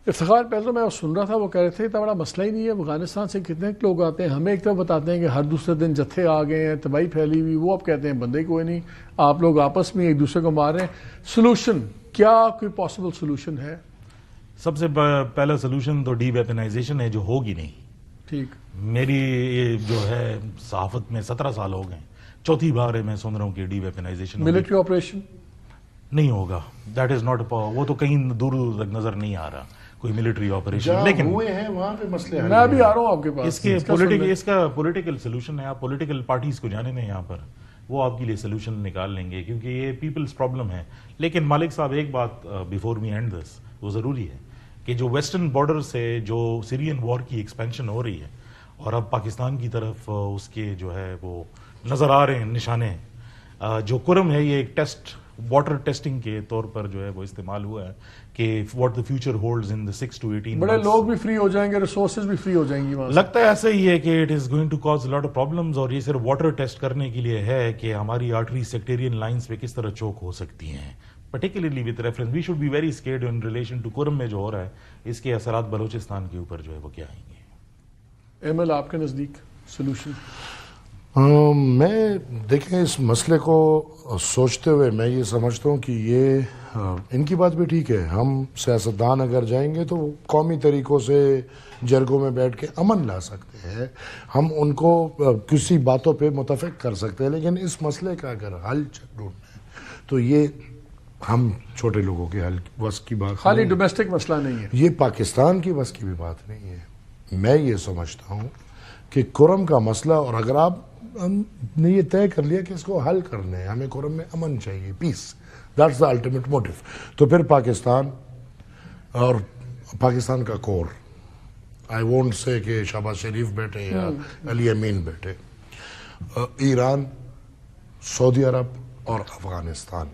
افتخار پہلے تو میں سن رہا تھا، وہ کہہ رہے تھے اتنا بڑا مسئلہ ہی نہیں ہے، افغانستان سے کتنے لوگ آتے ہیں، ہمیں ایک طرف بتاتے ہیں کہ ہر دوسرے دن جتھے آ گئے ہیں، تباہی پھیلی ہوئی، وہ اب کہتے ہیں بندے کوئی نہیں، آپ لوگ آپس میں ایک دوسرے کو مار رہے ہیں۔ سلوشن کیا کوئی پاسبل سلوشن ہے؟ سب سے پہلا سلوشن تو ڈی ویپنائزیشن ہے، جو ہوگی نہیں۔ ٹھیک، میری یہ جو ہے صحافت میں 17 سال ہو گئے، چوتھی بار ہے میں سن رہا ہوں کہ ڈی ویپنائزیشن ملٹری آپریشن نہیں ہوگا۔ دیٹ از ناٹ، وہ تو کہیں دور تک نظر نہیں آ رہا کوئی ملٹری آپریشن، لیکن ہوئے ہیں وہاں پہ مسئلے حل میں بھی آ رہا ہوں آپ کے پاس، اس کا پولیٹیکل سلوشن ہے۔ آپ پولیٹیکل پارٹیز کو جانے دیں یہاں پر، وہ آپ کے لیے سلوشن نکال لیں گے، کیونکہ یہ پیپلز پرابلم ہے۔ لیکن مالک صاحب ایک بات بیفور وی اینڈ دس، وہ ضروری ہے کہ جو ویسٹرن بارڈر سے جو سیرین وار کی ایکسپینشن ہو رہی ہے اور اب پاکستان کی طرف اس کے جو ہے وہ نظر آ رہے ہیں نشانے، جو کرم ہے یہ ایک ٹیسٹ، واٹر ٹیسٹنگ کے طور پر جو ہے وہ استعمال ہوا ہے کہ what the future holds in 6 to 18 بڑے لوگ بھی فری ہو جائیں گے، ریسورسز بھی فری ہو جائیں گی وہاں سے۔ لگتا ہے ایسا ہی ہے کہ it is going to cause lot of problems, اور یہ صرف واٹر ٹیسٹ کرنے کے لیے ہے کہ ہماری آرٹری سیکٹیرین لائنز پہ کس طرح چوک ہو سکتی ہیں، particularly with reference we should be very scared in relation to کرم میں جو ہو رہا ہے، اس کے اثرات بلوچستان کے اوپر جو ہے وہ کیا آئیں گے۔ ایم ایل آپ کے نزدیک سلوشن؟ میں دیکھیں اس مسئلے کو سوچتے ہوئے میں یہ سمجھتا ہوں کہ یہ ان کی بات بھی ٹھیک ہے، ہم سیاستدان اگر جائیں گے تو قومی طریقوں سے جرگوں میں بیٹھ کے امن لا سکتے ہیں، ہم ان کو کسی باتوں پہ متفق کر سکتے ہیں، لیکن اس مسئلے کا اگر حل ڈھونڈنا ہے تو یہ ہم چھوٹے لوگوں کے حل بس کی بات خالی ڈومیسٹک مسئلہ نہیں ہے، یہ پاکستان کی بس کی بھی بات نہیں ہے۔ میں یہ سمجھتا ہوں کہ کرم کا مسئلہ، اور اگر آپ نے یہ طے کر لیا کہ اس کو حل کرنا ہے، ہمیں کرم میں امن چاہیے، پیس، دیٹس دا الٹیمیٹ موٹیو، تو پھر پاکستان اور پاکستان کا کور، آئی وونٹ سے کہ شہباز شریف بیٹھے یا علی امین بیٹھے، ایران، سعودی عرب اور افغانستان،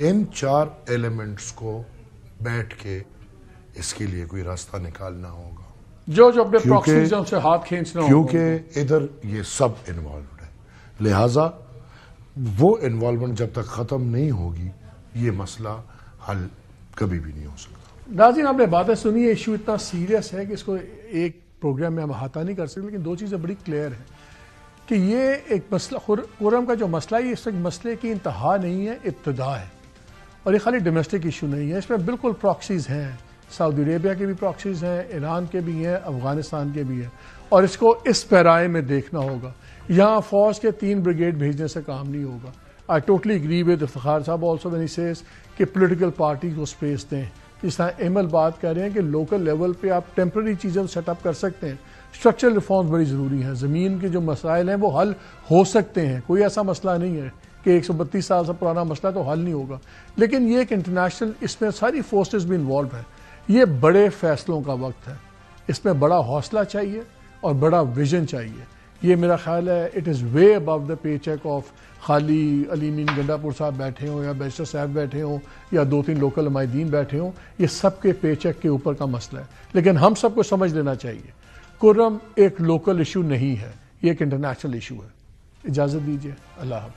ان 4 ایلیمنٹس کو بیٹھ کے اس کے لیے کوئی راستہ نکالنا ہوگا، جو اپنے پراکسیز ہیں ان سے ہاتھ کھینچنا ہوگا، کیونکہ ادھر یہ سب انوالوڈ ہے، لہٰذا وہ انوالومنٹ جب تک ختم نہیں ہوگی یہ مسئلہ حل کبھی بھی نہیں ہو سکتا۔ ناظرین آپ نے باتیں سنی، یہ ایشو اتنا سیریس ہے کہ اس کو ایک پروگرام میں ہم احاطہ نہیں کر سکتے، لیکن 2 چیزیں بڑی کلیئر ہیں کہ یہ ایک مسئلہ، کرم کا جو مسئلہ ہے، اس مسئلے کی انتہا نہیں ہے، ابتدا ہے، اور یہ خالی ڈومیسٹک ایشو نہیں ہے، اس میں بالکل پراکسیز ہیں، سعودی عربیہ کے بھی پراکسیز ہیں، ایران کے بھی ہیں، افغانستان کے بھی ہیں، اور اس کو اس پیرائے میں دیکھنا ہوگا۔ یہاں فوج کے 3 بریگیڈ بھیجنے سے کام نہیں ہوگا۔ I totally agree with Iftikhar صاحب آلسو وین ہی سیز کہ پولیٹیکل پارٹی کو اسپیس دیں، جس طرح ایمل بات کر رہے ہیں کہ لوکل لیول پہ آپ ٹیمپرری چیزیں سیٹ اپ کر سکتے ہیں، اسٹرکچرل ریفارمز بڑی ضروری ہیں، زمین کے جو مسائل ہیں وہ حل ہو سکتے ہیں، کوئی ایسا مسئلہ نہیں ہے کہ 132 سال سے پرانا مسئلہ تو حل نہیں ہوگا، لیکن یہ ایک انٹرنیشنل، اس میں ساری فورسز بھی انوالو ہیں، یہ بڑے فیصلوں کا وقت ہے، اس میں بڑا حوصلہ چاہیے اور بڑا ویژن چاہیے۔ یہ میرا خیال ہے it is way above the pay check of Khali Ali امین گنڈا پور صاحب بیٹھے ہوں یا بیشتر صاحب بیٹھے ہوں یا 2-3 لوکل عمائدین بیٹھے ہوں، یہ سب کے پے چیک کے اوپر کا مسئلہ ہے، لیکن ہم سب کو سمجھ لینا چاہیے کرم ایک لوکل ایشو نہیں ہے، یہ ایک انٹرنیشنل ایشو ہے۔ اجازت دیجیے، اللہ حافظ۔